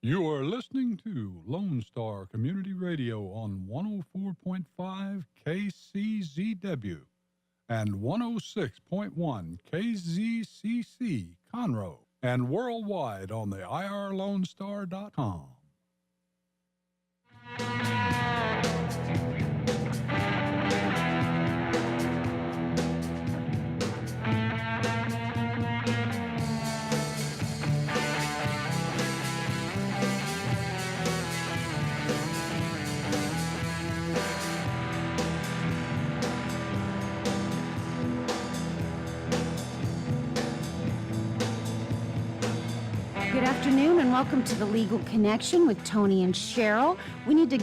You are listening to Lone Star Community Radio on 104.5 KCZW and 106.1 KZCC Conroe and worldwide on the irlonestar.com. Good afternoon and welcome to the Legal Connection with Tony and Cheryl. We need to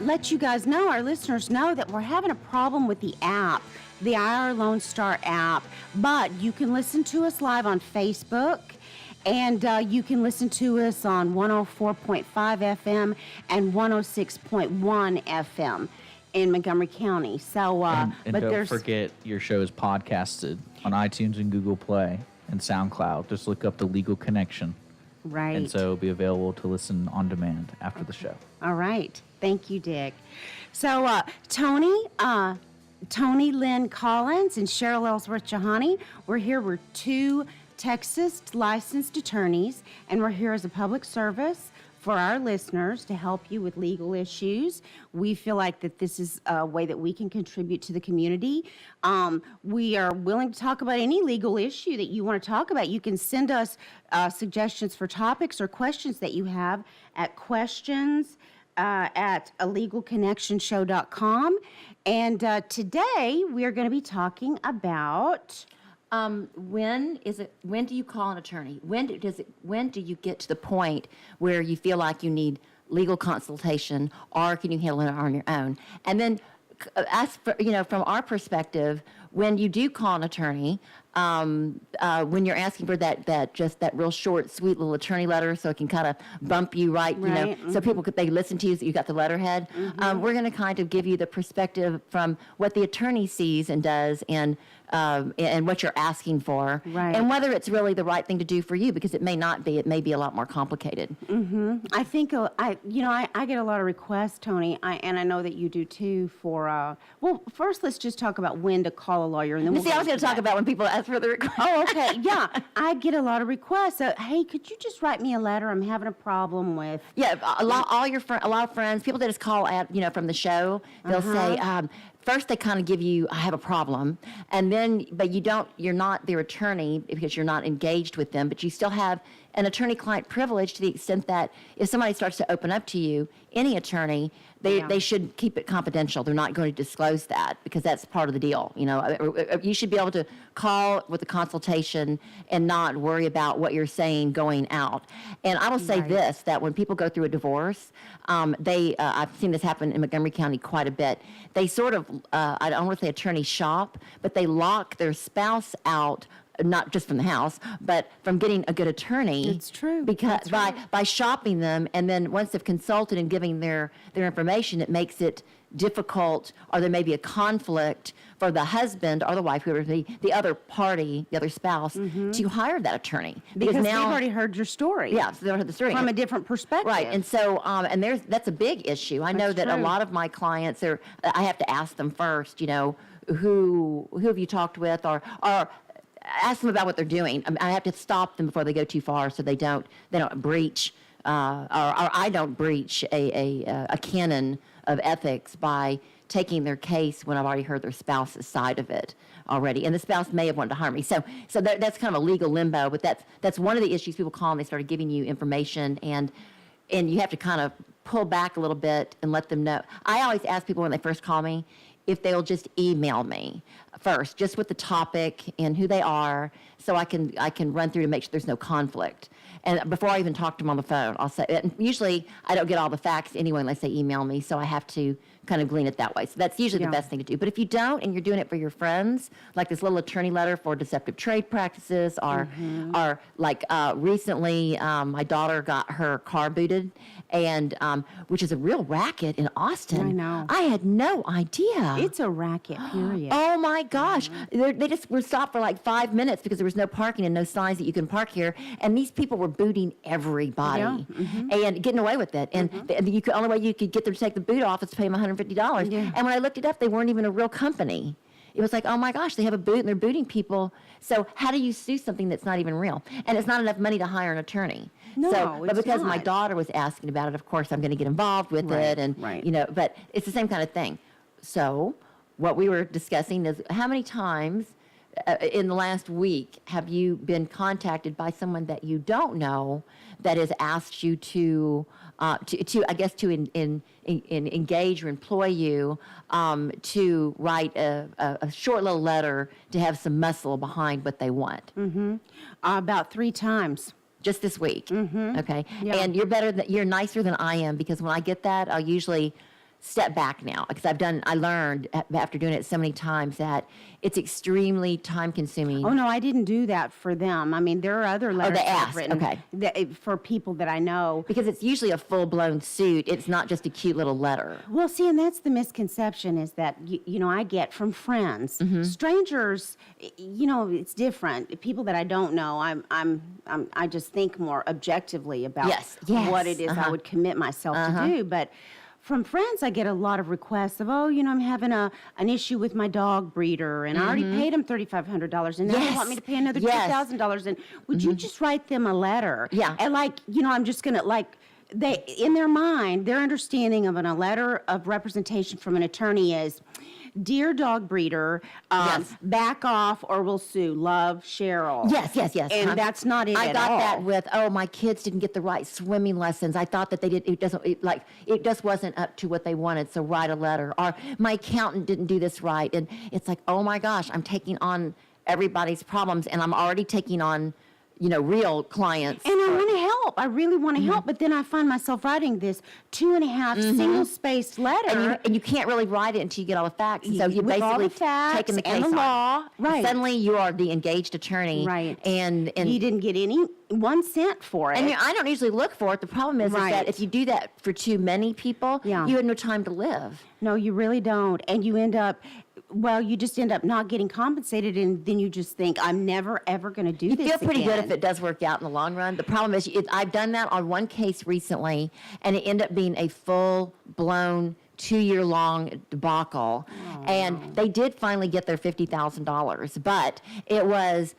let you guys know, our listeners know, that we're having a problem with the app, the IR Lone Star app, but you can listen to us live on Facebook and you can listen to us on 104.5 FM and 106.1 FM in Montgomery County. So, and don't forget your show is podcasted on iTunes and Google Play and SoundCloud. Just look up the Legal Connection. Right. And so it'll be available to listen on demand after the show. All right. Thank you, Dick. So, Tony Lynn Collins and Cheryl Ellsworth Jahani, we're here. We're two Texas licensed attorneys, and we're here as a public service for our listeners to help you with legal issues. We feel like that this is a way that we can contribute to the community. We are willing to talk about any legal issue that you want to talk about. You can send us suggestions for topics or questions that you have at questions at alegalconnectionshow.com. And today we are going to be talking about... When do you call an attorney? When do you get to the point where you feel like you need legal consultation, or can you handle it on your own? And then, as for, from our perspective, when you do call an attorney, when you're asking for that real short, sweet little attorney letter, so it can kind of bump you right, so people they listen to you, so you got the letterhead. We're going to kind of give you the perspective from what the attorney sees and does, and what you're asking for, and whether it's really the right thing to do for you, because it may not be. It may be a lot more complicated. I think I get a lot of requests, Tony, and I know that you do too. For well, first let's just talk about when to call a lawyer, and then I was going to talk about when people ask for the request. Oh, okay, yeah, I get a lot of requests. Hey, could you just write me a letter? I'm having a problem with. Yeah, a lot of friends, people that just call at from the show, they'll say. First, they kind of give you, I have a problem, and then, but you're not their attorney because you're not engaged with them, but you still have an attorney-client privilege to the extent that if somebody starts to open up to you, any attorney, they should keep it confidential. They're not going to disclose that because that's part of the deal. You should be able to call with a consultation and not worry about what you're saying going out. And I will say this, that when people go through a divorce, I've seen this happen in Montgomery County quite a bit. They sort of, I don't want to say attorney shop, but they lock their spouse out, not just from the house, but from getting a good attorney. It's true. Because by shopping them, and then once they've consulted and giving their information, it makes it difficult, or there may be a conflict for the husband or the wife, whoever the other party, the other spouse, to hire that attorney. Because now they've already heard your story. Yeah, so they've heard the story. From a different perspective. Right, and so, that's a big issue. I know that a lot of my clients I have to ask them first, who have you talked with, or ask them about what they're doing. I have to stop them before they go too far, so they don't breach, or I don't breach a canon of ethics by taking their case when I've already heard their spouse's side of it already, and the spouse may have wanted to harm me. So that's kind of a legal limbo. But that's one of the issues. People call and they started giving you information, and you have to kind of pull back a little bit and let them know. I always ask people when they first call me if they'll just email me first, just with the topic and who they are, so I can run through to make sure there's no conflict. And before I even talk to them on the phone, I'll say, and usually I don't get all the facts anyway unless they email me, so I have to kind of glean it that way. So that's usually the best thing to do. But if you don't, and you're doing it for your friends, like this little attorney letter for deceptive trade practices, or like recently my daughter got her car booted, and which is a real racket in Austin. I know. I had no idea. It's a racket, period. Oh my gosh. They just were stopped for like 5 minutes because there was no parking and no signs that you can park here. And these people were booting everybody and getting away with it. And the only way you could get them to take the boot off is to pay them $150. Yeah. And when I looked it up, they weren't even a real company. It was like, oh my gosh, they have a boot and they're booting people. So how do you sue something that's not even real? And it's not enough money to hire an attorney. No, but it's because my not. daughter was asking about it, of course, I'm going to get involved with Right, it. And, right. you know, but it's the same kind of thing. So what we were discussing is how many times in the last week have you been contacted by someone that you don't know that has asked you to engage or employ you to write a short little letter to have some muscle behind what they want? About 3 times. Just this week. Okay. Yeah. And you're nicer than I am, because when I get that, I'll usually step back now, because I learned after doing it so many times that it's extremely time consuming. Oh, no, I didn't do that for them. I mean, there are other letters they I've asked, written okay. for people that I know. Because it's usually a full blown suit. It's not just a cute little letter. Well, see, and that's the misconception is that, you know, I get from friends. Strangers, you know, it's different. People that I don't know, I just think more objectively about Yes, what it is I would commit myself to do. But from friends, I get a lot of requests of, oh, you know, I'm having an issue with my dog breeder, and I already paid him $3,500, and now they want me to pay another $2,000. And would you just write them a letter? Yeah. And like, you know, I'm just gonna they in their mind, their understanding of a letter of representation from an attorney is, dear dog breeder, back off or we'll sue. Love, Cheryl. Yes. And that's not it I at got all. that with, oh, my kids didn't get the right swimming lessons. I thought that they did. It just wasn't up to what they wanted. So write a letter. Or my accountant didn't do this right. And it's like, oh my gosh, I'm taking on everybody's problems, and I'm already taking on, you know, real clients. And I want to help. I really want to help. But then I find myself writing this 2.5 single-spaced letter. And you can't really write it until you get all the facts. So you With all basically the facts taken the and case the on. law. Right. Suddenly you are the engaged attorney. Right. And you didn't get any 1 cent for it. And I don't usually look for it. The problem is Right. that if you do that for too many people, Yeah. you have no time to live. No, you really don't. And you end up, you just end up not getting compensated, and then you just think, I'm never, ever going to do You this feel pretty good again. if it does work out in the long run. The problem is, I've done that on one case recently, and it ended up being a full-blown 2-year-long debacle. And they did finally get their $50,000, but it was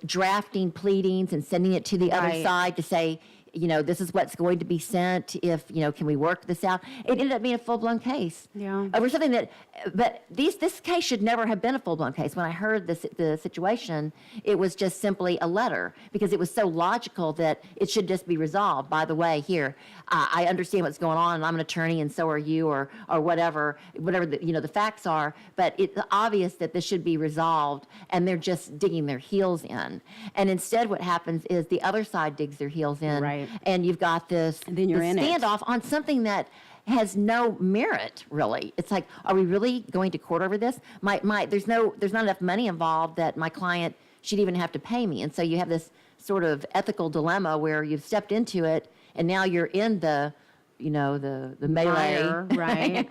drafting pleadings and sending it to the other Right. side to say, you know, this is what's going to be sent. If, you know, can we work this out? It ended up being a full-blown case. Yeah. Over something that, but this case should never have been a full-blown case. When I heard the situation, it was just simply a letter, because it was so logical that it should just be resolved. By the way, here, I understand what's going on, and I'm an attorney, and so are you, or whatever the, you know, the facts are. But it's obvious that this should be resolved, and they're just digging their heels in. And instead, what happens is the other side digs their heels in. Right. And you've got this, And then you're this in it. standoff on something that has no merit, really. It's like, are we really going to court over this? There's not enough money involved that my client should even have to pay me. And so you have this sort of ethical dilemma where you've stepped into it, and now you're in the, you know, the melee. Mire, right.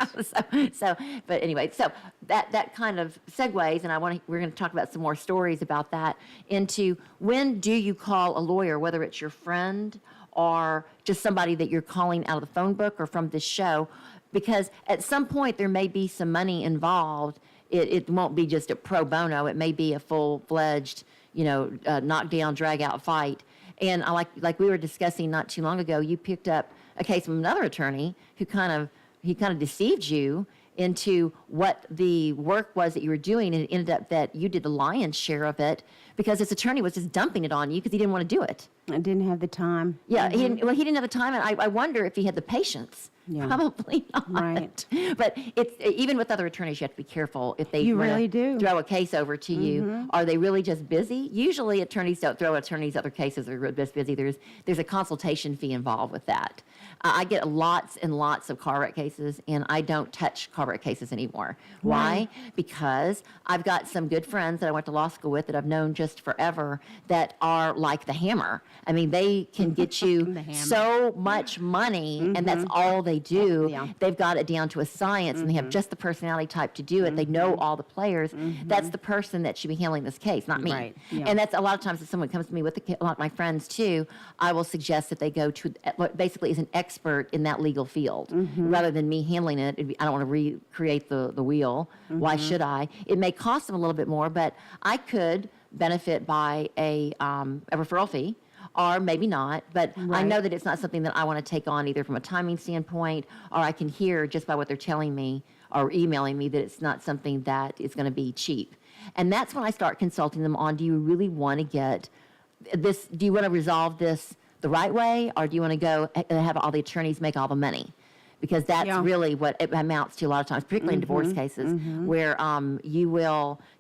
But anyway, so that kind of segues, and we're going to talk about some more stories about that, into when do you call a lawyer, whether it's your friend or just somebody that you're calling out of the phone book or from this show, because at some point there may be some money involved. It won't be just a pro bono. It may be a full-fledged, you know, knockdown, drag-out fight. And I like we were discussing not too long ago, you picked up a case from another attorney who kind of deceived you into what the work was that you were doing, and it ended up that you did the lion's share of it because this attorney was just dumping it on you because he didn't want to do it. I didn't have the time. Yeah, he didn't have the time, and I wonder if he had the patience. Yeah. Probably not. Right. But it's even with other attorneys, you have to be careful if they You wanna really do. throw a case over to you. Are they really just busy? Usually, attorneys don't throw attorneys other cases. They're just busy. There's a consultation fee involved with that. I get lots and lots of car wreck cases, and I don't touch car wreck cases anymore. Why? Because I've got some good friends that I went to law school with that I've known just forever that are like the hammer. I mean, they can get you The hammer. so much money, and that's all they they do. Yeah. They've got it down to a science, and they have just the personality type to do it. They know all the players. That's the person that should be handling this case, not me. Right, yeah. And that's a lot of times if someone comes to me with a lot of my friends too, I will suggest that they go to what basically is an expert in that legal field rather than me handling it. I don't want to recreate the wheel. Why should I? It may cost them a little bit more, but I could benefit by a referral fee, or maybe not. But I Right. know that it's not something that I want to take on either from a timing standpoint, or I can hear just by what they're telling me or emailing me that it's not something that is going to be cheap. And that's when I start consulting them on, do you really want to get this, do you want to resolve this the right way, or do you want to go and have all the attorneys make all the money? Because that's Yeah. really what it amounts to a lot of times, particularly in divorce cases, where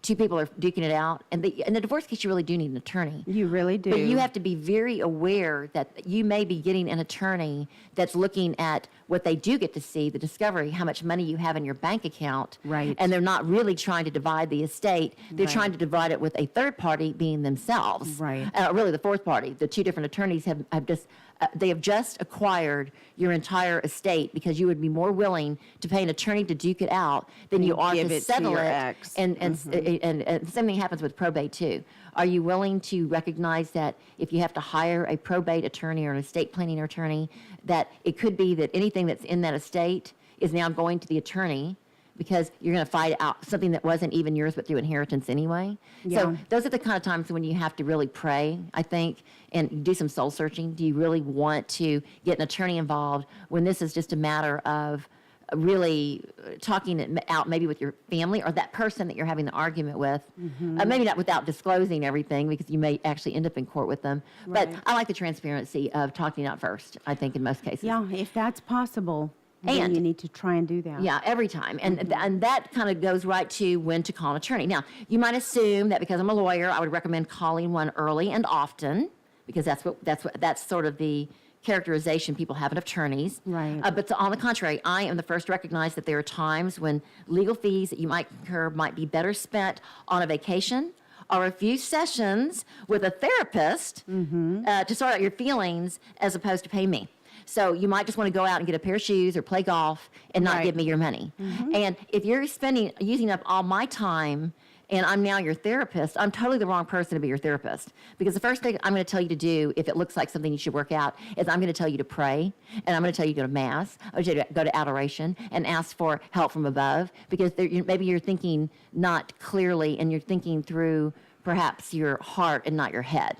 two people are duking it out. And in the divorce case, you really do need an attorney. You really do. But you have to be very aware that you may be getting an attorney that's looking at what they do get to see, the discovery, how much money you have in your bank account. Right. And they're not really trying to divide the estate. They're Right. trying to divide it with a third party being themselves. Right. Really the fourth party. The two different attorneys have just acquired your entire estate because you would be more willing to pay an attorney to duke it out than you are give to it to settle your it. ex. And the same thing happens with probate too. Are you willing to recognize that if you have to hire a probate attorney or an estate planning attorney, that it could be that anything that's in that estate is now going to the attorney because you're going to fight out something that wasn't even yours but through inheritance anyway? Yeah. So those are the kind of times when you have to really pray, I think, and do some soul searching. Do you really want to get an attorney involved when this is just a matter of really talking it out maybe with your family or that person that you're having the argument with? Maybe not without disclosing everything because you may actually end up in court with them. Right. But I like the transparency of talking it out first, I think, in most cases. Yeah, if that's possible, then And- you need to try and do that. Yeah, every time. And that kind of goes right to when to call an attorney. Now, you might assume that because I'm a lawyer, I would recommend calling one early and often because that's sort of the characterization people have of attorneys. Right. But on the contrary, I am the first to recognize that there are times when legal fees that you might incur might be better spent on a vacation or a few sessions with a therapist to sort out your feelings as opposed to pay me. So you might just want to go out and get a pair of shoes or play golf and not Right. give me your money. And if you're using up all my time and I'm now your therapist, I'm totally the wrong person to be your therapist. Because the first thing I'm going to tell you to do, if it looks like something you should work out, is I'm going to tell you to pray, and I'm going to tell you to go to Mass, or to go to adoration, and ask for help from above. Because maybe you're thinking not clearly, and you're thinking through perhaps your heart and not your head.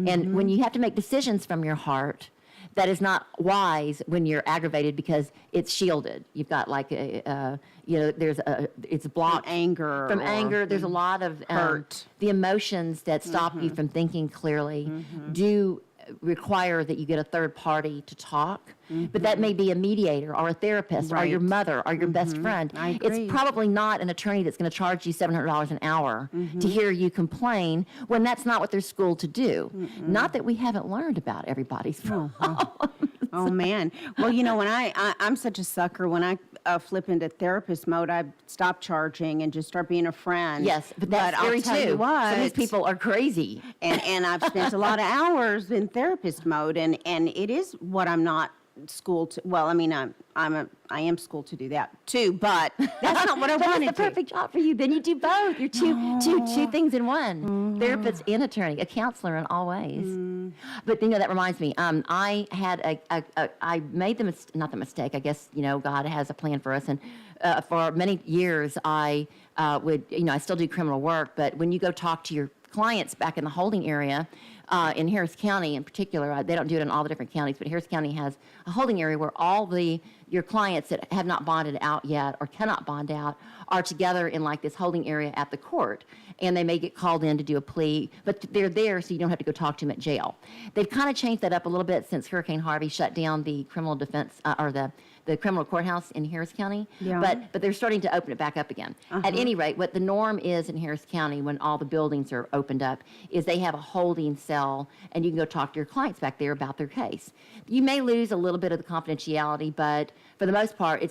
And when you have to make decisions from your heart, that is not wise when you're aggravated because it's shielded. You've got like it's blocked. Anger. From or- anger, there's a lot of hurt. the emotions that stop you from thinking clearly do require that you get a third party to talk. But that may be a mediator or a therapist or your Right. mother or your best friend. I agree. It's probably not an attorney that's going to charge you $700 an hour to hear you complain when that's not what they're schooled to do. Not that we haven't learned about everybody's problems. Oh man. Well, when I'm such a sucker when I flip into therapist mode, I stop charging and just start being a friend. Yes, but that's I'll scary tell too. you what, Some of these people are crazy. and I've spent a lot of hours in therapist mode, and it is what I'm not schooled to. Well, I mean, I am schooled to do that too, but that's not what I But wanted it's the to. perfect job for you. Then you do both. You're two things in one: therapist and attorney, a counselor in all ways. But that reminds me. I had I made not the mistake. I guess God has a plan for us, and for many years I would I still do criminal work, but when you go talk to your clients back in the holding area. In Harris County in particular, they don't do it in all the different counties, but Harris County has a holding area where all your clients that have not bonded out yet or cannot bond out are together in like this holding area at the court. And they may get called in to do a plea, but they're there so you don't have to go talk to them at jail. They've kind of changed that up a little bit since Hurricane Harvey shut down the criminal defense or the criminal courthouse in Harris County. Yeah. But they're starting to open it back up again. At any rate, what the norm is in Harris County when all the buildings are opened up is they have a holding cell cell, and you can go talk to your clients back there about their case. You may lose a little bit of the confidentiality, but for the most part,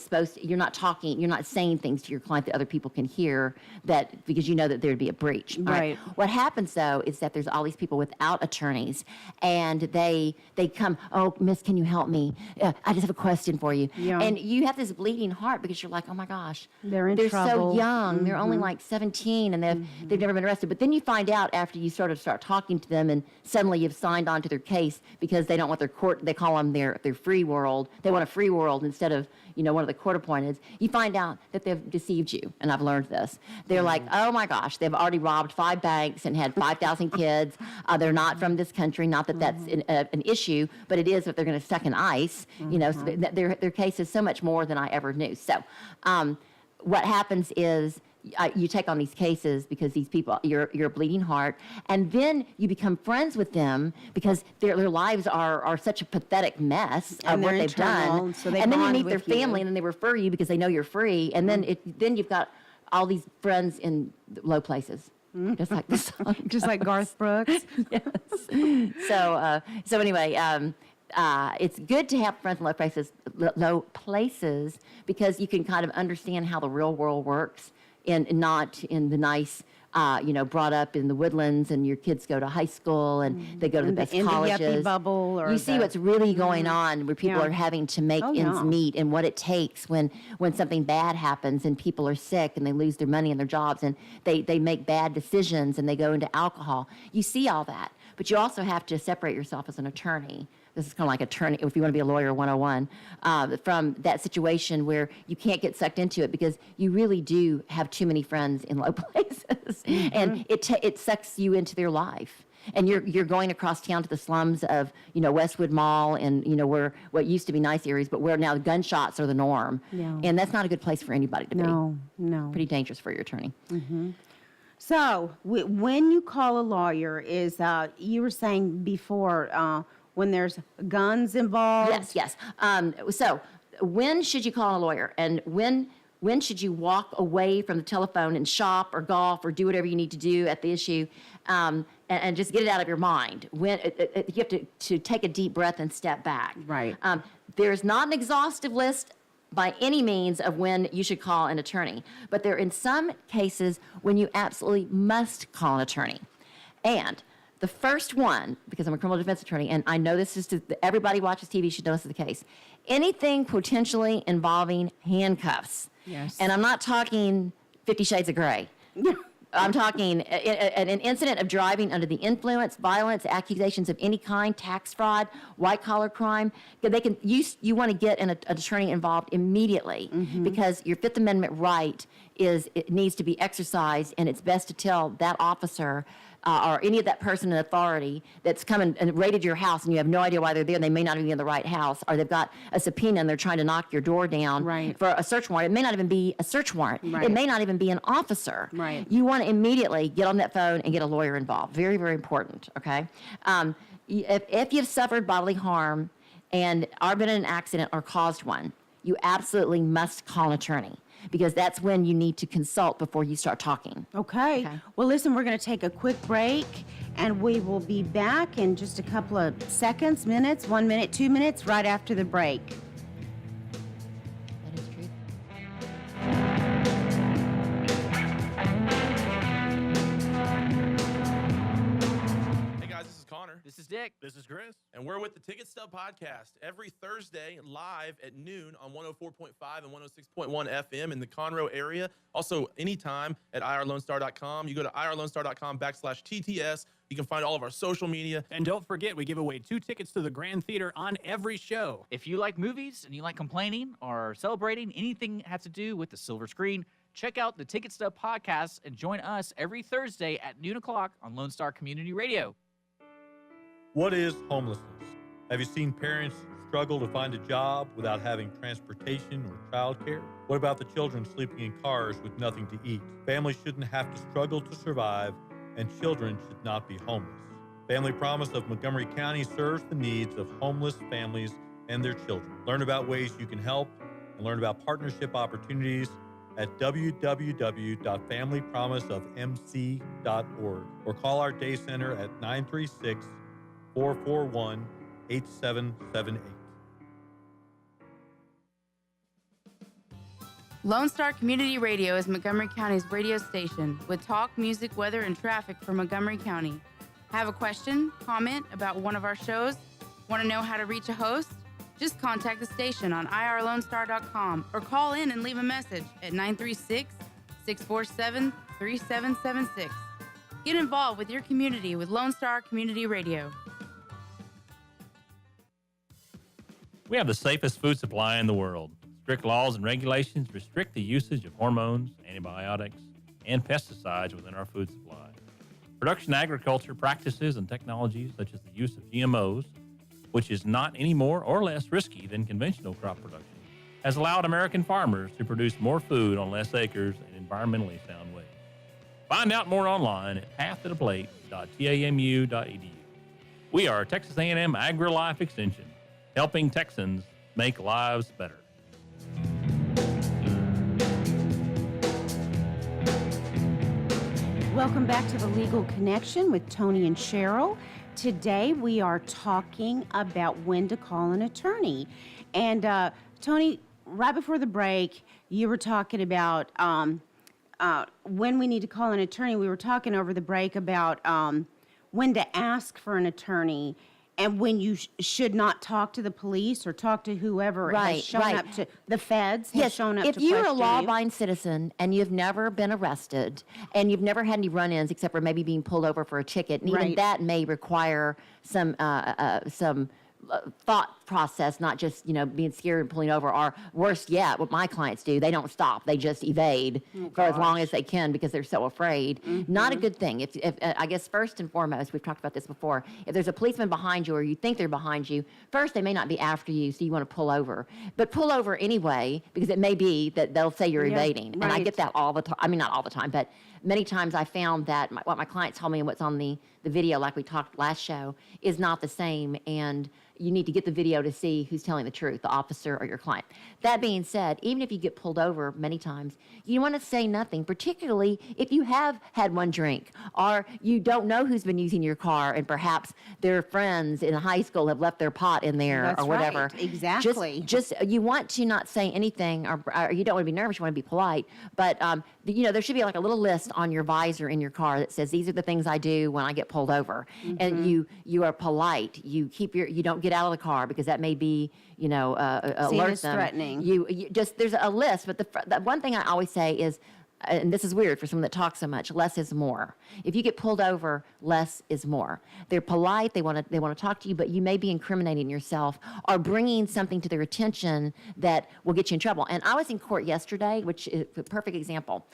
you're not saying things to your client that other people can hear, that because you know that there'd be a breach. All Right. What happens though is that there's all these people without attorneys, and they come, oh, miss, can you help me? I just have a question for you. Yeah. And you have this bleeding heart because you're like, oh my gosh, They're in so trouble. young. They're only like 17, and they've never been arrested. But then you find out after you sort of start talking to them, and suddenly you've signed on to their case because they don't want their court. They call them their free world. They want a free world instead of one of the court appointed. You find out that they've deceived you, and I've learned this. They're like, oh my gosh, they've already robbed 5 banks and had 5,000 kids. They're not from this country. Not that that's an issue, but it is if they're going to stuck in ICE. So their case is so much more than I ever knew. So what happens is you take on these cases because these people, you're a bleeding heart, and then you become friends with them because their lives are such a pathetic mess of And what they're they've internal, done. so they And then you bond meet their with you. family, and then they refer you because they know you're free, and then you've got all these friends in low places, just like the song. Just like Garth Brooks. So anyway, it's good to have friends in low places because you can kind of understand how the real world works, and not in the nice, brought up in the Woodlands, and your kids go to high school and they go to the best in the yuppie colleges. bubble, or You see the- what's really going on, where people Yeah. are having to make Oh, ends yeah. meet, and what it takes when something bad happens and people are sick and they lose their money and their jobs, and they make bad decisions and they go into alcohol. You see all that, but you also have to separate yourself as an attorney. This is kind of like attorney, if you want to be a lawyer 101, from that situation where you can't get sucked into it because you really do have too many friends in low places, and it sucks you into their life. And you're going across town to the slums of Westwood Mall, and where what used to be nice areas, but where now gunshots are the norm. Yeah. And that's not a good place for anybody to No, be. no. Pretty dangerous for your attorney. So when you call a lawyer, is you were saying before when there's guns involved? Yes. So when should you call a lawyer, and when should you walk away from the telephone and shop or golf or do whatever you need to do at the issue, and just get it out of your mind? When you have to take a deep breath and step back. Right. There's not an exhaustive list by any means of when you should call an attorney, but there are in some cases when you absolutely must call an attorney. And the first one, because I'm a criminal defense attorney, and I know this is everybody watches TV should know this is the case. Anything potentially involving handcuffs. Yes. And I'm not talking 50 Shades of Grey. I'm talking an incident of driving under the influence, violence, accusations of any kind, tax fraud, white-collar crime. You want to get an attorney involved immediately because your Fifth Amendment right it needs to be exercised, and it's best to tell that officer or any of that person in authority that's come and raided your house, and you have no idea why they're there, and they may not even be in the right house, or they've got a subpoena and they're trying to knock your door down Right. for a search warrant. It may not even be a search warrant. Right. It may not even be an officer. Right. You want to immediately get on that phone and get a lawyer involved. Very, very important, okay? If you've suffered bodily harm and are been in an accident or caused one, you absolutely must call an attorney, because that's when you need to consult before you start talking. Okay. Well, listen, we're going to take a quick break, and we will be back in just a couple of seconds, minutes, 1 minute, 2 minutes, right after the break. That is true. Hey guys, this is Connor. This is Dick. This is Chris. And we're with the Ticket Stub Podcast every Thursday live at noon on 104.5 and 106.1 FM in the Conroe area. Also, anytime at irlonestar.com. You go to irlonestar.com/TTS. You can find all of our social media. And don't forget, we give away 2 tickets to the Grand Theater on every show. If you like movies and you like complaining or celebrating anything that has to do with the silver screen, check out the Ticket Stub Podcast and join us every Thursday at noon o'clock on Lone Star Community Radio. What is homelessness? Have you seen parents struggle to find a job without having transportation or childcare? What about the children sleeping in cars with nothing to eat? Families shouldn't have to struggle to survive, and children should not be homeless. Family Promise of Montgomery County serves the needs of homeless families and their children. Learn about ways you can help and learn about partnership opportunities at www.familypromiseofmc.org or call our day center at 936 441-8778. Lone Star Community Radio is Montgomery County's radio station with talk, music, weather, and traffic for Montgomery County. Have a question, comment about one of our shows? Want to know how to reach a host? Just contact the station on irlonestar.com or call in and leave a message at 936-647-3776. Get involved with your community with Lone Star Community Radio. We have the safest food supply in the world. Strict laws and regulations restrict the usage of hormones, antibiotics, and pesticides within our food supply. Production agriculture practices and technologies such as the use of GMOs, which is not any more or less risky than conventional crop production, has allowed American farmers to produce more food on less acres in environmentally sound ways. Find out more online at pathtotheplate.tamu.edu. We are Texas A&M AgriLife Extension, helping Texans make lives better. Welcome back to the Legal Connection with Tony and Cheryl. Today we are talking about when to call an attorney. And Tony, right before the break, you were talking about when we need to call an attorney. We were talking over the break about when to ask for an attorney and when you should not talk to the police or talk to whoever has shown up to the feds. Has shown up if to you're a question you. law-abiding citizen and you've never been arrested and you've never had any run-ins except for maybe being pulled over for a ticket, and even Right. that may require some thought process, not just being scared and pulling over. Or worse yet, what my clients do, they don't stop; they just evade for as long as they can because they're so afraid. Not a good thing. If I guess first and foremost, we've talked about this before. If there's a policeman behind you or you think they're behind you, first they may not be after you, so you want to pull over. But pull over anyway because it may be that they'll say you're evading, and I right. get that all the time. I mean, not all the time, but many times I found that what my clients told me and what's on the video, like we talked last show, is not the same, and you need to get the video to see who's telling the truth, the officer or your client. That being said, even if you get pulled over many times, you want to say nothing, particularly if you have had one drink or you don't know who's been using your car and perhaps their friends in high school have left their pot in there That's or whatever. right. Exactly. Just you want to not say anything or you don't want to be nervous, you want to be polite, but there should be like a little list on your visor in your car that says these are the things I do when I get pulled over. And you are polite. You don't get out of the car because that may be, alert as them. threatening. You just, there's a list, but the one thing I always say is, and this is weird for someone that talks so much, less is more. If you get pulled over, less is more. They're polite, they want to talk to you, but you may be incriminating yourself or bringing something to their attention that will get you in trouble. And I was in court yesterday, which is a perfect example.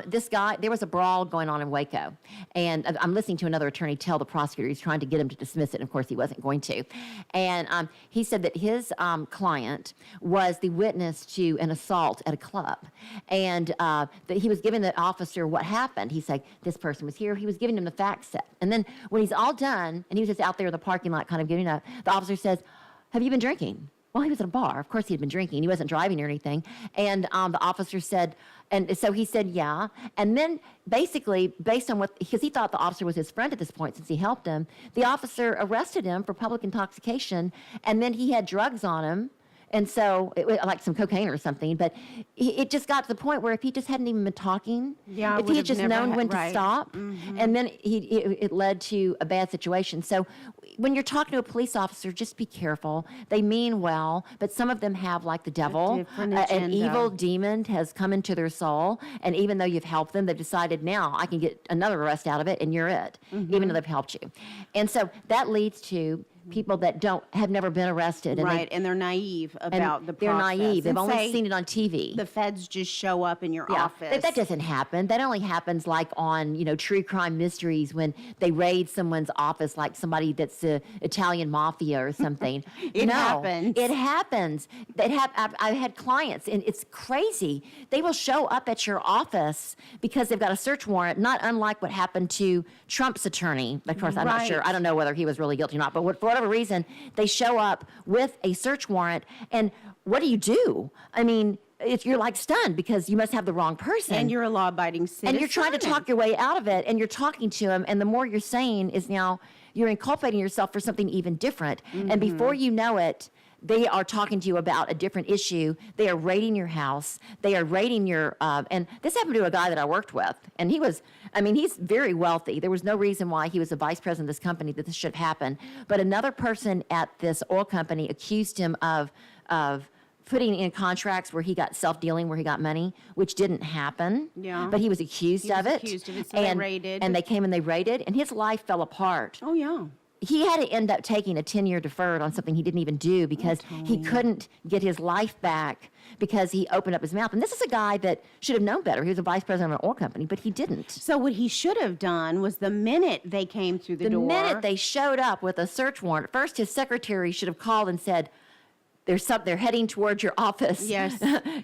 This guy, there was a brawl going on in Waco, and I'm listening to another attorney tell the prosecutor he's trying to get him to dismiss it, and of course he wasn't going to. And he said that his client was the witness to an assault at a club, and that he was giving the officer what happened. He's like, this person was here. He was giving him the fact set. And then when he's all done, and he was just out there in the parking lot kind of giving up, the officer says, have you been drinking? Well, he was at a bar. Of course he had been drinking. He wasn't driving or anything. And the officer said, and so he said, yeah. And then basically, based on because he thought the officer was his friend at this point since he helped him, the officer arrested him for public intoxication, and then he had drugs on him. And so, like some cocaine or something, but it just got to the point where if he just hadn't even been talking, if he had just known when to stop, and then it led to a bad situation. So when you're talking to a police officer, just be careful. They mean well, but some of them have like the devil, different an agenda. evil demon has come into their soul, and even though you've helped them, they've decided now I can get another arrest out of it, and you're it, even though they've helped you. And so that leads to people that have never been arrested. And and they're naive and about the they're process. naive. They've and only say seen it on TV. the feds just show up in your office. That doesn't happen. That only happens like on, true crime mysteries when they raid someone's office, like somebody that's the Italian mafia or something. It happens. It happens. I've had clients, and it's crazy. They will show up at your office because they've got a search warrant, not unlike what happened to Trump's attorney. Of course, I'm not sure. I don't know whether he was really guilty or not, but for whatever reason, they show up with a search warrant, and what do? I mean, if you're like stunned because you must have the wrong person. And you're a law-abiding citizen. And you're trying to talk your way out of it, and you're talking to him, and the more you're saying is now, you're inculpating yourself for something even different. And before you know it, they are talking to you about a different issue. They are raiding your house. They are raiding your, and this happened to a guy that I worked with. And he was, I mean, he's very wealthy. There was no reason why he was the vice president of this company that this should have happened. But another person at this oil company accused him of putting in contracts where he got self-dealing, where he got money, which didn't happen. Yeah. But he was accused of it. Accused of it, so they raided. And they came and they raided, and his life fell apart. Oh, yeah. He had to end up taking a 10-year deferred on something he didn't even do because he couldn't get his life back because he opened up his mouth. And this is a guy that should have known better. He was a vice president of an oil company, but he didn't. So what he should have done was the minute they came through the door. The minute they showed up with a search warrant, first his secretary should have called and said, they're heading towards your office. Yes.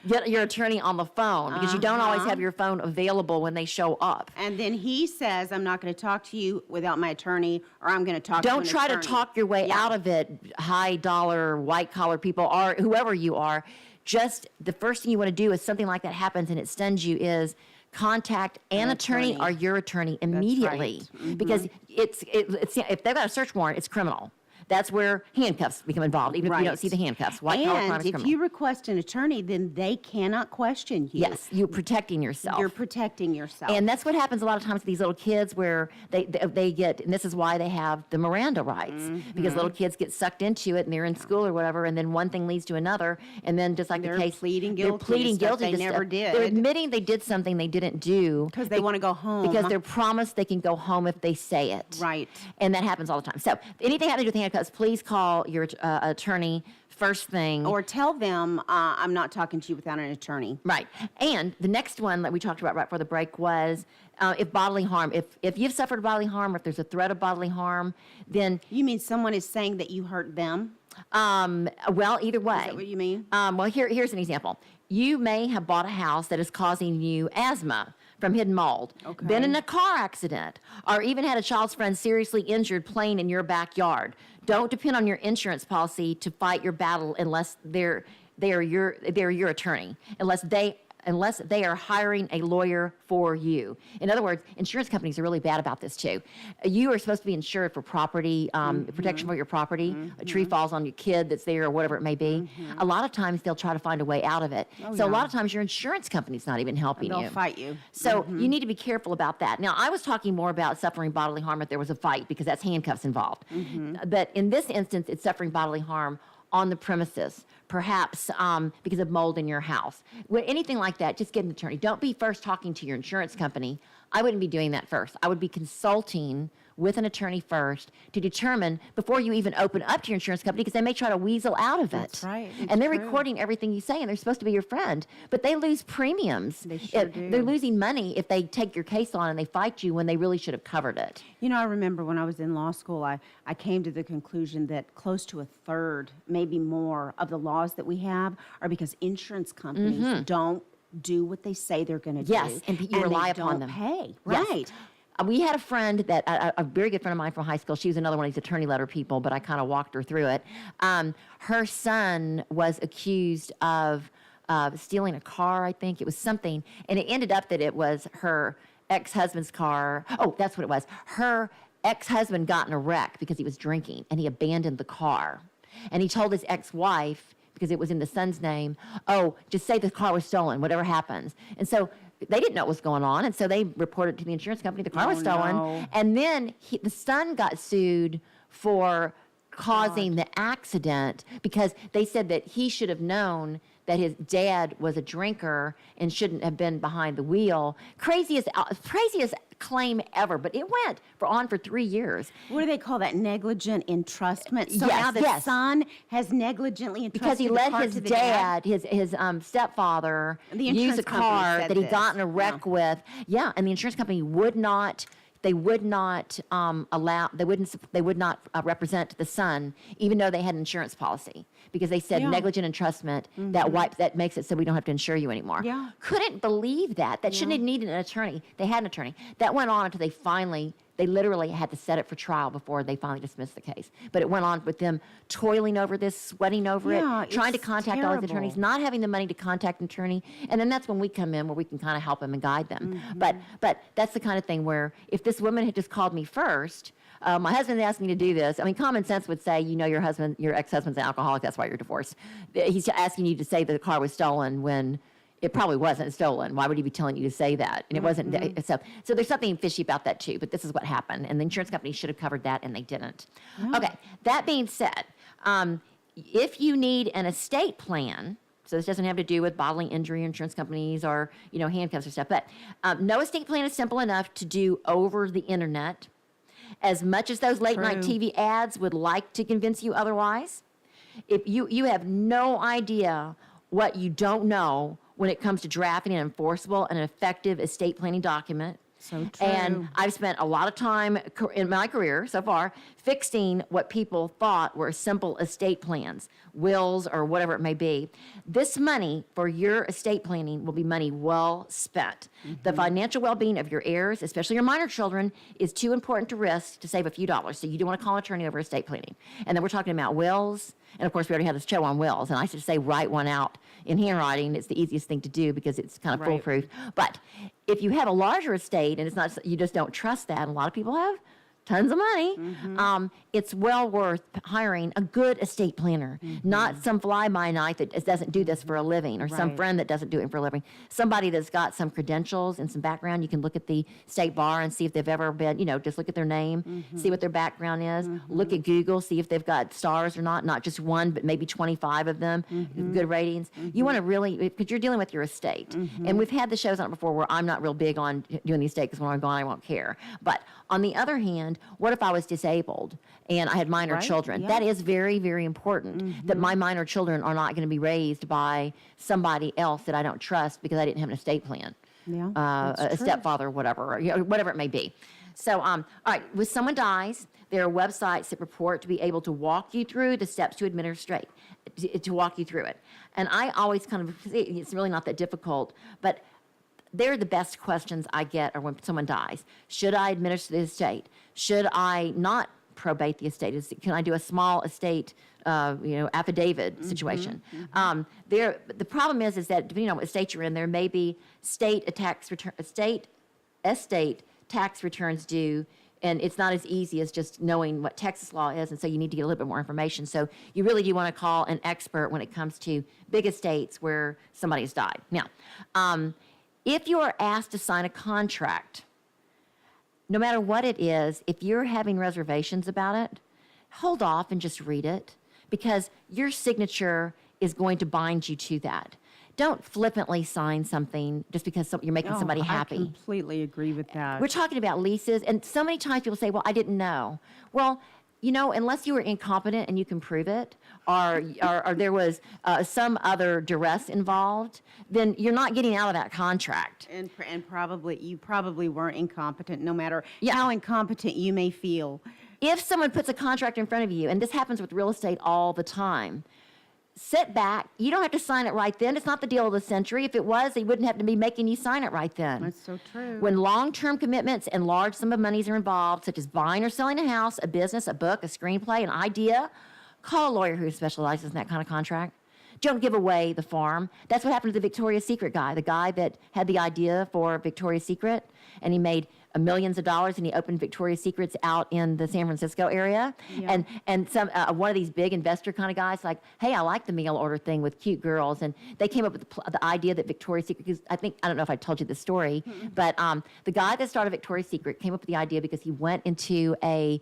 Get your attorney on the phone because you don't always have your phone available when they show up. And then he says, I'm not going to talk to you without my attorney, or I'm going to talk to an Don't try to attorney. talk your way out of it, high dollar, white collar people, or whoever you are. Just the first thing you want to do is something like that happens and it stuns you is contact an attorney or your attorney immediately. Because it's if they've got a search warrant, it's criminal. That's where handcuffs become involved, even if you don't see the handcuffs. White collar crime is And if criminal. you request an attorney, then they cannot question you. Yes, you're protecting yourself. You're protecting yourself. And that's what happens a lot of times to these little kids where they get, and this is why they have the Miranda rights, because little kids get sucked into it and they're in school or whatever, and then one thing leads to another, and then just like They're the case, pleading they're guilty to pleading stuff guilty they to never stuff. did. They're admitting they did something they didn't do. Because they want to go home. Because they're promised they can go home if they say it. Right. And that happens all the time. So if anything having to do with handcuffs, please call your attorney first thing. Or tell them, I'm not talking to you without an attorney. Right. And the next one that we talked about right before the break was if bodily harm. If you've suffered bodily harm, or if there's a threat of bodily harm, then... You mean someone is saying that you hurt them? Well, either way. Is that what you mean? Well, here's an example. You may have bought a house that is causing you asthma from hidden mold, been in a car accident, or even had a child's friend seriously injured playing in your backyard. Don't depend on your insurance policy to fight your battle unless they're your attorney, unless they are hiring a lawyer for you. In other words, insurance companies are really bad about this too. You are supposed to be insured for property, protection for your property. A tree falls on your kid that's there or whatever it may be. A lot of times they'll try to find a way out of it. So a lot of times your insurance company's not even helping you. They'll fight you. So you need to be careful about that. Now, I was talking more about suffering bodily harm if there was a fight because that's handcuffs involved. But in this instance, it's suffering bodily harm on the premises, perhaps because of mold in your house. Anything like that, just get an attorney. Don't be first talking to your insurance company. I wouldn't be doing that first. I would be consulting with an attorney first to determine before you even open up to your insurance company, because they may try to weasel out of it. That's right. And they're It's true. recording everything you say, and they're supposed to be your friend, but they lose premiums. They sure do. They're losing money if they take your case on and they fight you when they really should have covered it. You know, I remember when I was in law school, I came to the conclusion that close to a third, maybe more, of the laws that we have are because insurance companies don't do what they say they're going to do. Yes, and you rely they upon don't them. pay. Yes. Right. We had a friend that, a very good friend of mine from high school. She was another one of these attorney letter people, but I kind of walked her through it. Her son was accused of stealing a car, I think. It was something. And it ended up that it was her ex-husband's car. Oh, that's what it was. Her ex-husband got in a wreck because he was drinking, and he abandoned the car. And he told his ex-wife, because it was in the son's name, oh, just say the car was stolen, whatever happens. And so they didn't know what was going on, and so they reported to the insurance company the car was stolen. No. And then the son got sued for causing the accident because they said that he should have known that his dad was a drinker and shouldn't have been behind the wheel. Craziest claim ever, but it went on for 3 years. What do they call that? Negligent entrustment. So Yes, now the yes. son has negligently entrusted Because he the let car his to the dad, his stepfather, The use insurance a company car said that he this. got in a wreck with. Yeah, and the insurance company would not. They would not allow. They would not represent the son, even though they had an insurance policy, because they said Yeah. negligent entrustment that makes it so we don't have to insure you anymore. Yeah. Couldn't believe that. That shouldn't have needed an attorney. They had an attorney. That went on until they literally had to set it for trial before they finally dismissed the case. But it went on with them toiling over this, sweating over Yeah, it, trying to it's contact all these attorneys, terrible. not having the money to contact an attorney. And then that's when we come in where we can kind of help them and guide them. But that's the kind of thing where if this woman had just called me first, my husband asked me to do this. I mean, common sense would say, you know, your ex-husband's an alcoholic. That's why you're divorced. He's asking you to say that the car was stolen when it probably wasn't stolen. Why would he be telling you to say that? And it wasn't. So there's something fishy about that too. But this is what happened, and the insurance company should have covered that, and they didn't. Okay. That being said, if you need an estate plan. So this doesn't have to do with bodily injury insurance companies or, you know, handcuffs or stuff. But no estate plan is simple enough to do over the internet. As much as those late night TV ads would like to convince you otherwise, if you have no idea what you don't know when it comes to drafting an enforceable and effective estate planning document. So true. And I've spent a lot of time in my career so far fixing what people thought were simple estate plans, wills, or whatever it may be. This money for your estate planning will be money well spent. The financial well-being of your heirs, especially your minor children, is too important to risk to save a few dollars. So you do want to call an attorney over estate planning. And then we're talking about wills. And of course, we already had this show on wills. And I should say write one out in handwriting. It's the easiest thing to do because it's kind of foolproof. But if you have a larger estate and it's not, you just don't trust that, and a lot of people have tons of money, it's well worth hiring a good estate planner, not some fly-by-night that doesn't do this for a living, or some friend that doesn't do it for a living. Somebody that's got some credentials and some background. You can look at the state bar and see if they've ever been, you know, just look at their name, see what their background is. Look at Google, see if they've got stars or not just one, but maybe 25 of them, good ratings. You want to really, because you're dealing with your estate. And we've had the shows on it before where I'm not real big on doing the estate because when I'm gone, I won't care. But on the other hand, what if I was disabled and I had minor children? That is very, very important, that my minor children are not going to be raised by somebody else that I don't trust because I didn't have an estate plan, a stepfather, whatever, whatever it may be. So, all right, when someone dies, there are websites that purport to be able to walk you through the steps to administrate, to walk you through it. And I always kind of, it's really not that difficult, but they're the best questions I get are when someone dies. Should I administer the estate? Should I not probate the estate? Can I do a small estate, affidavit situation? The problem is that depending on what state you're in, there may be estate tax returns due, and it's not as easy as just knowing what Texas law is, and so you need to get a little bit more information. So you really do want to call an expert when it comes to big estates where somebody has died. Now, if you are asked to sign a contract, no matter what it is, if you're having reservations about it, hold off and just read it, because your signature is going to bind you to that. Don't flippantly sign something just because you're making somebody happy. I completely agree with that. We're talking about leases, and so many times people say, well, I didn't know. Well, you know, unless you were incompetent and you can prove it, or there was some other duress involved, then you're not getting out of that contract. And you probably weren't incompetent, no matter how incompetent you may feel. If someone puts a contract in front of you, and this happens with real estate all the time, sit back. You don't have to sign it right then. It's not the deal of the century. If it was, they wouldn't have to be making you sign it right then. That's so true. When long-term commitments and large sum of monies are involved, such as buying or selling a house, a business, a book, a screenplay, an idea, call a lawyer who specializes in that kind of contract. Don't give away the farm. That's what happened to the Victoria's Secret guy, the guy that had the idea for Victoria's Secret, and he made millions of dollars, and he opened Victoria's Secrets out in the San Francisco area. Yeah. And some one of these big investor kind of guys like, hey, I like the mail order thing with cute girls, and they came up with the idea that Victoria's Secret, because I don't know if I told you the story, but the guy that started Victoria's Secret came up with the idea because he went into a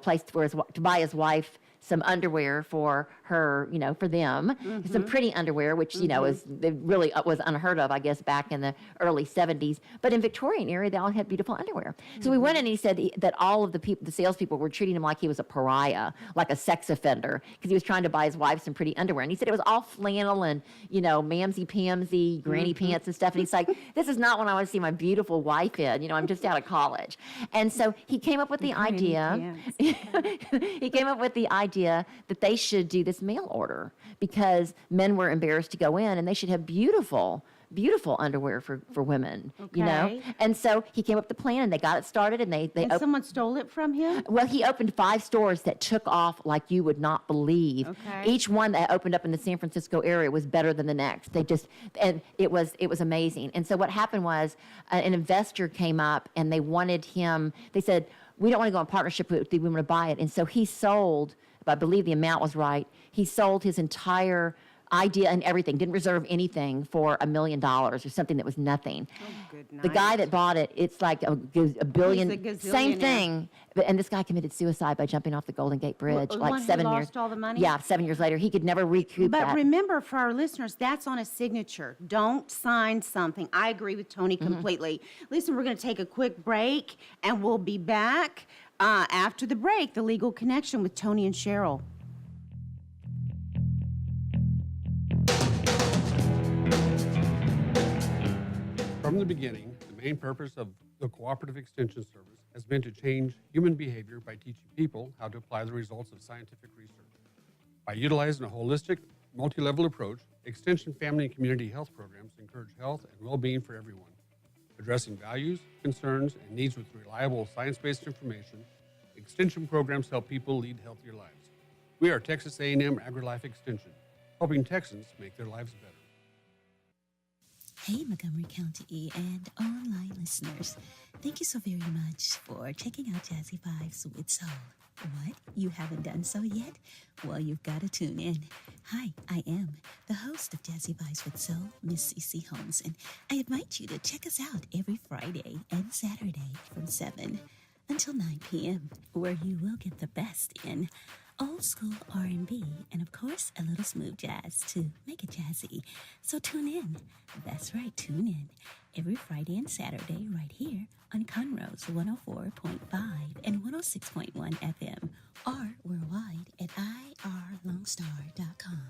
place to buy his wife some underwear for her, for them, some pretty underwear, which, really was unheard of, I guess, back in the early 70s. But in Victorian era, they all had beautiful underwear. So we went in and he said that all of the salespeople were treating him like he was a pariah, like a sex offender, because he was trying to buy his wife some pretty underwear. And he said it was all flannel and, mamsy-pamsy, granny pants and stuff. And he's like, this is not what I want to see my beautiful wife in. I'm just out of college. And so he came up with the idea. He came up with the idea that they should do this mail order because men were embarrassed to go in, and they should have beautiful underwear for women, And so he came up with the plan, and they got it started, and they someone stole it from him? Well, he opened 5 stores that took off like you would not believe. Okay. Each one that opened up in the San Francisco area was better than the next. And it was amazing. And so what happened was an investor came up, and they wanted him, they said, we don't want to go in partnership with you. We want to buy it. And so he sold, if I believe the amount was right, he sold his entire idea and everything, didn't reserve anything for $1 million or something that was nothing. Oh, good The guy night. that bought it, it's like a billion, He's a same gazillionaire. thing. And this guy committed suicide by jumping off the Golden Gate Bridge the like one who 7 years. lost all the money? Yeah, 7 years later. He could never recoup But that. remember, for our listeners, that's on a signature. Don't sign something. I agree with Tony completely. Listen, we're going to take a quick break, and we'll be back after the break. The Legal Connection with Tony and Cheryl. From the beginning, the main purpose of the Cooperative Extension Service has been to change human behavior by teaching people how to apply the results of scientific research. By utilizing a holistic, multi-level approach, Extension family and community health programs encourage health and well-being for everyone. Addressing values, concerns, and needs with reliable science-based information, Extension programs help people lead healthier lives. We are Texas A&M AgriLife Extension, helping Texans make their lives better. Hey, Montgomery County and online listeners. Thank you so very much for checking out Jazzy Vibes with Soul. What? You haven't done so yet? Well, you've got to tune in. Hi, I am the host of Jazzy Vibes with Soul, Miss CeCe Holmes, and I invite you to check us out every Friday and Saturday from 7 until 9 p.m., where you will get the best in old school R&B, and of course, a little smooth jazz to make it jazzy. So tune in. That's right, tune in every Friday and Saturday right here on Conroe's 104.5 and 106.1 FM, or worldwide at irlongstar.com.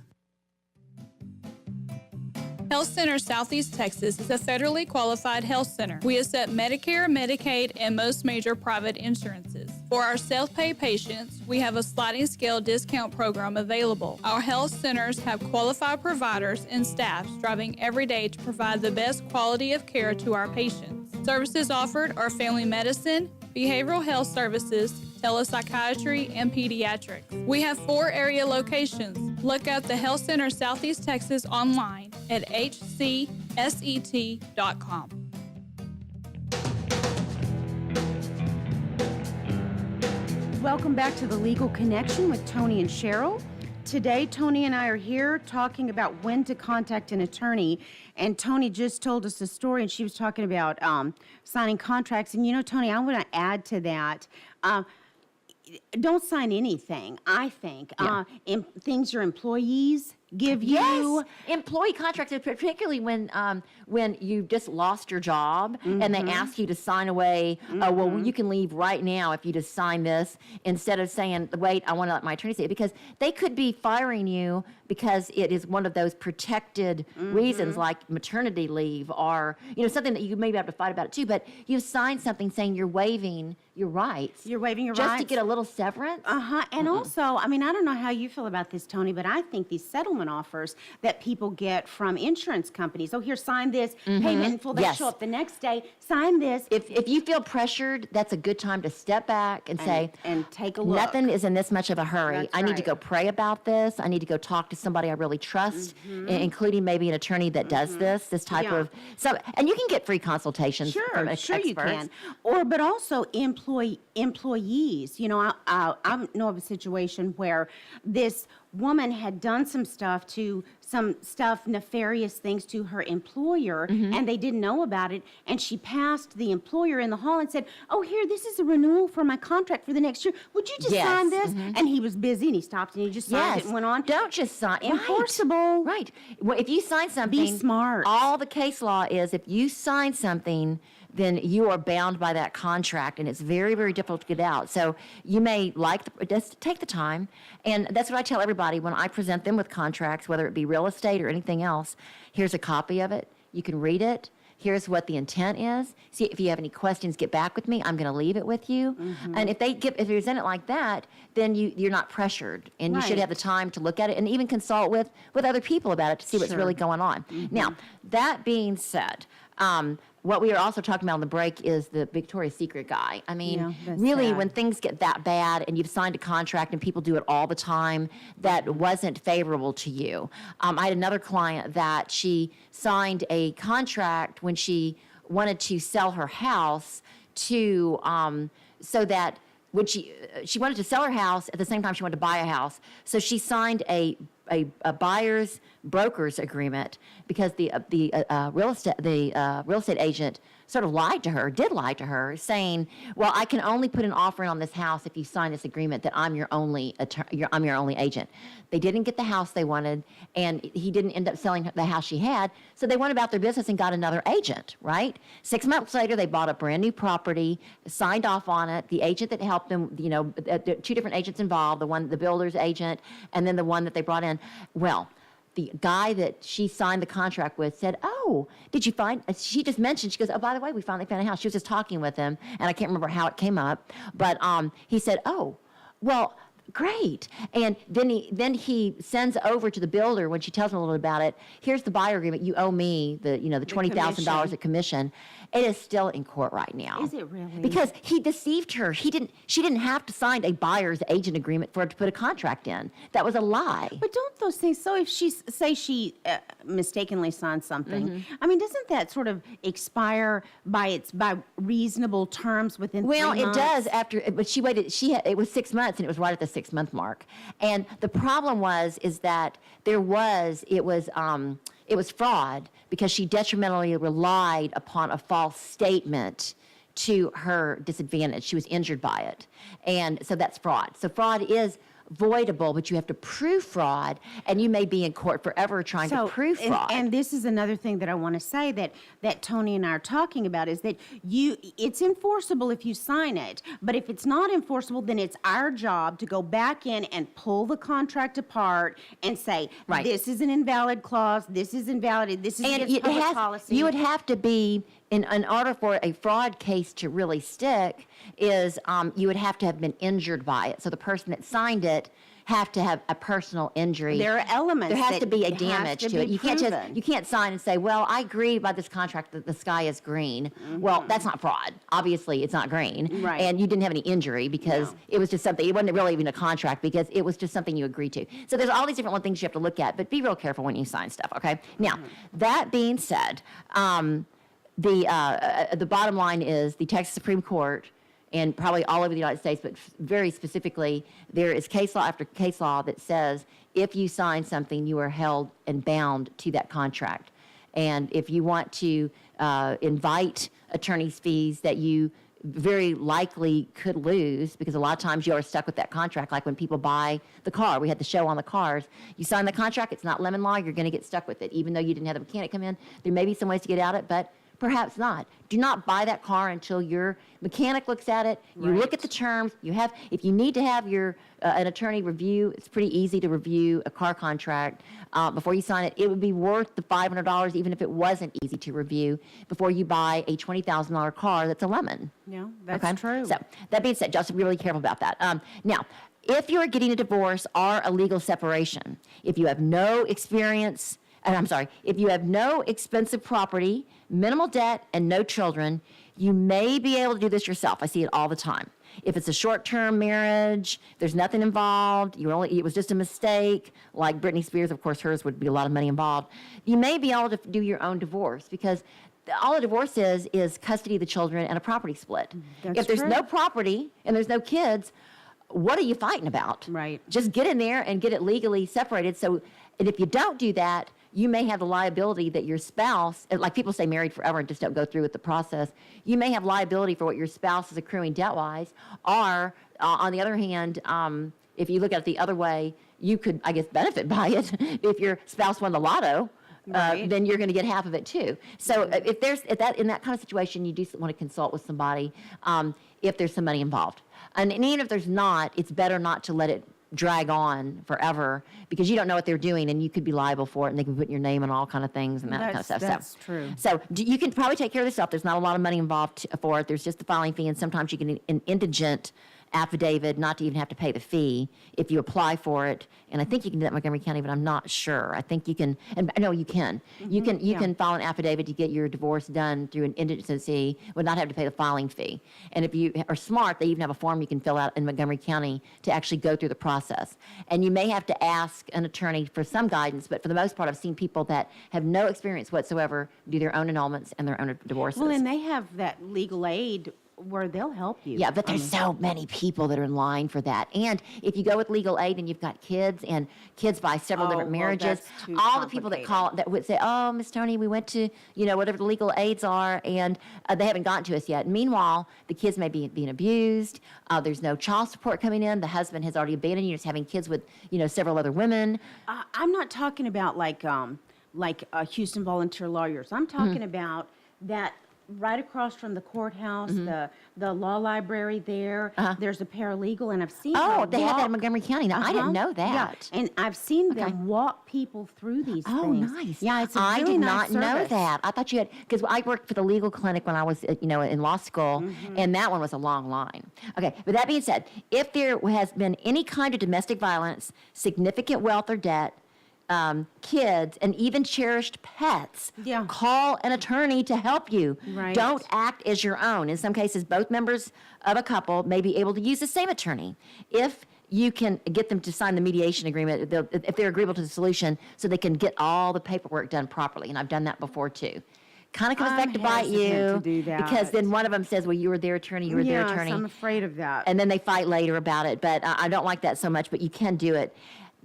Health Center Southeast Texas is a federally qualified health center. We accept Medicare, Medicaid, and most major private insurances. For our self-pay patients, we have a sliding scale discount program available. Our health centers have qualified providers and staff striving every day to provide the best quality of care to our patients. Services offered are family medicine, behavioral health services, telepsychiatry, and pediatrics. We have 4 area locations. Look up the Health Center Southeast Texas online at hcset.com. Welcome back to the Legal Connection with Tony and Cheryl. Today, Tony and I are here talking about when to contact an attorney. And Tony just told us a story, and she was talking about signing contracts. And you know, Tony, I want to add to that. Don't sign anything, I think. Yeah. Things your employees give you. Yes, employee contracts, particularly when you just lost your job and they ask you to sign away. Well, you can leave right now if you just sign this, instead of saying, "Wait, I want to let my attorney say it," because they could be firing you because it is one of those protected reasons, like maternity leave, or something that you maybe have to fight about it too. But you've signed something saying you're waiving your rights. You're waiving your just rights. to get a little severance. And also, I mean, I don't know how you feel about this, Tony, but I think these settlement offers that people get from insurance companies, oh, here, sign this, payment in full, they Yes. show up the next day, sign this. If you feel pressured, that's a good time to step back and say, and take a look. nothing is in this much of a hurry. That's I need to right. go pray about this. I need to go talk to somebody I really trust, including maybe an attorney that does this type Yeah. of. So, and you can get free consultations from Sure, experts. you can. But also employees. You know, I know of a situation where this woman had done some nefarious things to her employer, and they didn't know about it, and she passed the employer in the hall and said, "Oh, here, this is a renewal for my contract for the next year. Would you just Yes. sign this?" And he was busy, and he stopped, and he just signed it and went on. Don't just sign. Enforceable. Right. Well, if you sign something, smart. All the case law is if you sign something, then you are bound by that contract, and it's very, very difficult to get out. So you may just take the time, and that's what I tell everybody when I present them with contracts, whether it be real estate or anything else. Here's a copy of it. You can read it. Here's what the intent is. See, if you have any questions, get back with me. I'm going to leave it with you. And if you present it like that, then you're not pressured, and you should Right. have the time to look at it and even consult with other people about it to see what's Sure. really going on. Now, that being said, what we are also talking about on the break is the Victoria's Secret guy. I mean, Yeah, that's really, sad. when things get that bad and you've signed a contract and people do it all the time, that wasn't favorable to you. I had another client that she signed a contract when she wanted to sell her house to so that when she wanted to sell her house at the same time she wanted to buy a house. So she signed a buyer's broker's agreement because the real estate agent sort of did lie to her, saying, "Well, I can only put an offer in on this house if you sign this agreement that I'm your only agent." They didn't get the house they wanted, and he didn't end up selling the house she had. So they went about their business and got another agent. Right? 6 months later, they bought a brand new property, signed off on it. The agent that helped them, two different agents involved, the builder's agent, and then the one that they brought in. Well, the guy that she signed the contract with said, "Oh, did you find?" She just mentioned. She goes, "Oh, by the way, we finally found a house." She was just talking with him, and I can't remember how it came up, but he said, "Oh, well, great." And then he sends over to the builder when she tells him a little about it. "Here's the buyer agreement. You owe me the $20,000 at commission." It is still in court right now. Is it really? Because he deceived her. She didn't have to sign a buyer's agent agreement for her to put a contract in. That was a lie. But don't those things, so if she mistakenly signed something, Mm-hmm. I mean, doesn't that sort of expire by reasonable terms within 3 months? Well, it does but she waited, it was 6 months and it was right at the 6 month mark. And the problem is that it was fraud because she detrimentally relied upon a false statement to her disadvantage. She was injured by it. And so that's fraud. So fraud is voidable, but you have to prove fraud, and you may be in court forever trying to prove fraud. And this is another thing that I want to say that Tony and I are talking about is that it's enforceable if you sign it, but if it's not enforceable, then it's our job to go back in and pull the contract apart and say, Right. This is an invalid clause, this is invalid, this is against public policy. You would have to be, in order for a fraud case to really stick, you would have to have been injured by it. So the person that signed it have to have a personal injury. There are elements. There has to be a that damage have to it. be You can't sign and say, "Well, I agree by this contract that the sky is green." Well, that's not fraud. Obviously, it's not green. Right. And you didn't have any injury because it was just something. It wasn't really even a contract because it was just something you agreed to. So there's all these different things you have to look at, but be real careful when you sign stuff. Okay. Now, that being said, the bottom line is the Texas Supreme Court, and probably all over the United States, but very specifically, there is case law after case law that says if you sign something, you are held and bound to that contract. And if you want to invite attorney's fees that you very likely could lose, because a lot of times you are stuck with that contract, like when people buy the car. We had the show on the cars. You sign the contract, it's not lemon law, you're going to get stuck with it. Even though you didn't have the mechanic come in, there may be some ways to get out of it, but perhaps not. Do not buy that car until your mechanic looks at it. You look at the terms. If you need to have an attorney review, it's pretty easy to review a car contract before you sign it. It would be worth the $500, even if it wasn't easy to review, before you buy a $20,000 car that's a lemon. Yeah, that's true. So that being said, just be really careful about that. Now, if you're getting a divorce or a legal separation, if you have no experience, if you have no expensive property, minimal debt, and no children, you may be able to do this yourself. I see it all the time. If it's a short-term marriage, there's nothing involved, it was just a mistake, like Britney Spears, of course, hers would be a lot of money involved, you may be able to do your own divorce because all a divorce is custody of the children and a property split. If there's no property and there's no kids, what are you fighting about? Right. Just get in there and get it legally separated. And if you don't do that, you may have the liability that your spouse, like people say married forever and just don't go through with the process, you may have liability for what your spouse is accruing debt-wise, or on the other hand, if you look at it the other way, you could, I guess, benefit by it. If your spouse won the lotto, then you're going to get half of it too. So in that kind of situation, you do want to consult with somebody if there's some money involved. And even if there's not, it's better not to let it drag on forever because you don't know what they're doing and you could be liable for it and they can put your name on all kind of things and that kind of stuff. That's true. So you can probably take care of this stuff. There's not a lot of money involved for it. There's just the filing fee and sometimes you can an indigent affidavit not to even have to pay the fee if you apply for it. And I think you can do that in Montgomery County, but I'm not sure. I think you can, and I know you can. You can file an affidavit to get your divorce done through an indigency, would not have to pay the filing fee. And if you are smart, they even have a form you can fill out in Montgomery County to actually go through the process. And you may have to ask an attorney for some guidance, but for the most part, I've seen people that have no experience whatsoever do their own annulments and their own divorces. Well, and they have that legal aid where they'll help you. Yeah, but there's so many people that are in line for that. And if you go with legal aid and you've got kids and kids by several different well, marriages, that's too all the people that call that would say, "Oh, Miss Tony, we went to, whatever the legal aids are, and they haven't gotten to us yet." Meanwhile, the kids may be being abused. There's no child support coming in. The husband has already abandoned you. He's having kids with, several other women. I'm not talking about like Houston Volunteer Lawyers. I'm talking about that right across from the courthouse, the law library there. There's a paralegal, and I've seen Oh, her they have that in walk- Montgomery County. Now, I didn't know Yeah, that. and I've seen them walk people through these Oh, things. nice. Yeah, it's a I really did nice not know service. that. I thought you had, because I worked for the legal clinic when I was, in law school, and that one was a long line. Okay, but that being said, if there has been any kind of domestic violence, significant wealth or debt, kids, and even cherished pets, call an attorney to help you. Right. Don't act as your own. In some cases, both members of a couple may be able to use the same attorney. If you can get them to sign the mediation agreement, if they're agreeable to the solution, so they can get all the paperwork done properly. And I've done that before too. Kind of comes back to bite you hesitant to do that. because then one of them says, "Well, you were their attorney, you were their Yes, attorney," I'm afraid of that. and then they fight later about it. But I don't like that so much. But you can do it.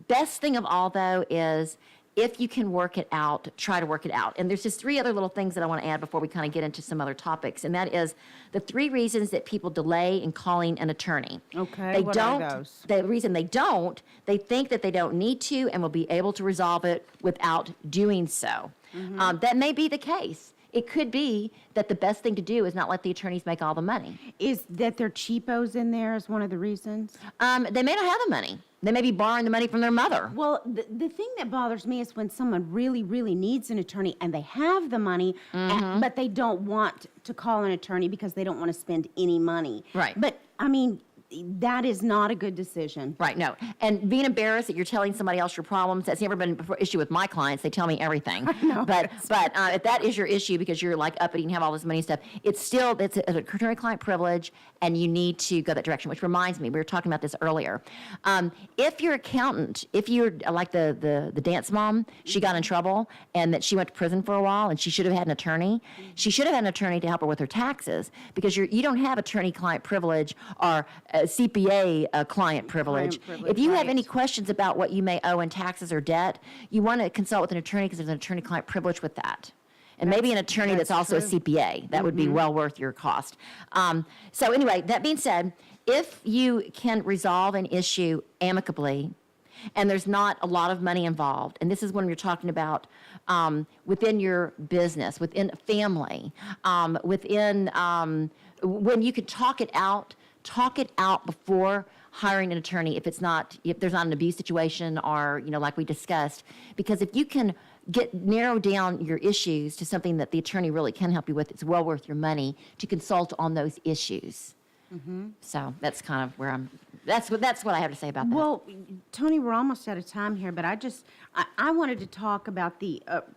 Best thing of all, though, is if you can work it out, try to work it out. And there's just 3 other little things that I want to add before we kind of get into some other topics. And that is the 3 reasons that people delay in calling an attorney. Okay, They what don't, are those? the reason they don't, they think that they don't need to and will be able to resolve it without doing so. That may be the case. It could be that the best thing to do is not let the attorneys make all the money. Is that they're cheapos in there is one of the reasons? They may not have the money. They may be borrowing the money from their mother. Well, the thing that bothers me is when someone really, really needs an attorney and they have the money, but they don't want to call an attorney because they don't want to spend any money. Right. But, I mean, that is not a good decision. Right, no. And being embarrassed that you're telling somebody else your problems, that's never been an issue with my clients. They tell me everything. But if that is your issue because you're like uppity and have all this money and stuff, it's an attorney-client privilege, and you need to go that direction, which reminds me, we were talking about this earlier. If your accountant, if you're like the dance mom, she got in trouble and that she went to prison for a while and she should have had an attorney, she should have had an attorney to help her with her taxes because you don't have attorney-client privilege or CPA client privilege. If you have any questions about what you may owe in taxes or debt, you want to consult with an attorney because there's an attorney-client privilege with that. And maybe an attorney that's also a CPA. That would be well worth your cost. So anyway, that being said, if you can resolve an issue amicably, and there's not a lot of money involved, and this is when you're talking about within your business, within a family, when you could talk it out before hiring an attorney if there's not an abuse situation or, like we discussed. Because if you can narrow down your issues to something that the attorney really can help you with, it's well worth your money to consult on those issues. So that's kind of where that's what I have to say about that. Well, Tony, we're almost out of time here, but I wanted to talk about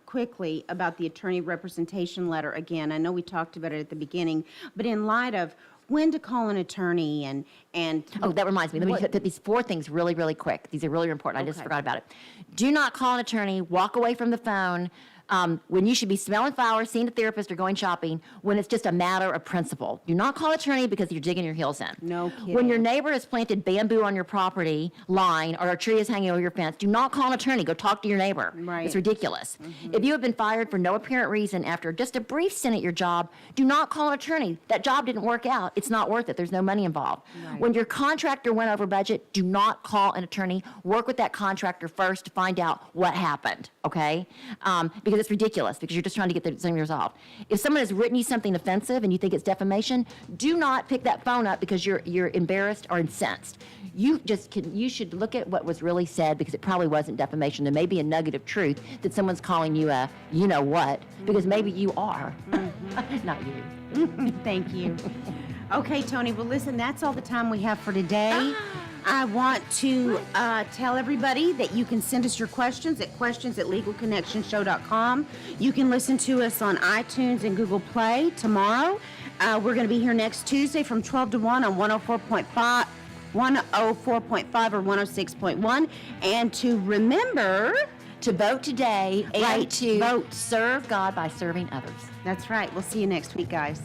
quickly about the attorney representation letter again. I know we talked about it at the beginning, but in light of when to call an attorney and oh, that reminds me. Let me hit these 4 things really, really quick. These are really important. I just forgot about it. Do not call an attorney. Walk away from the phone. When you should be smelling flowers, seeing a therapist, or going shopping, when it's just a matter of principle. Do not call attorney because you're digging your heels in. No kidding. When your neighbor has planted bamboo on your property line or a tree is hanging over your fence, do not call an attorney. Go talk to your neighbor. Right. It's ridiculous. If you have been fired for no apparent reason after just a brief stint at your job, do not call an attorney. That job didn't work out. It's not worth it. There's no money involved. Right. When your contractor went over budget, do not call an attorney. Work with that contractor first to find out what happened, okay? Because it's ridiculous, because you're just trying to get the thing resolved. If someone has written you something offensive and you think it's defamation, do not pick that phone up because you're embarrassed or incensed. You should look at what was really said because it probably wasn't defamation. There may be a nugget of truth that someone's calling you a you-know-what, because maybe you are. Not you. Thank you. Okay, Tony, well, listen, that's all the time we have for today. I want to tell everybody that you can send us your questions at questions@legalconnectionshow.com. You can listen to us on iTunes and Google Play tomorrow. We're going to be here next Tuesday from 12 to 1 on 104.5 or 106.1. And to remember to vote today and Right, to vote. serve God by serving others. That's right. We'll see you next week, guys.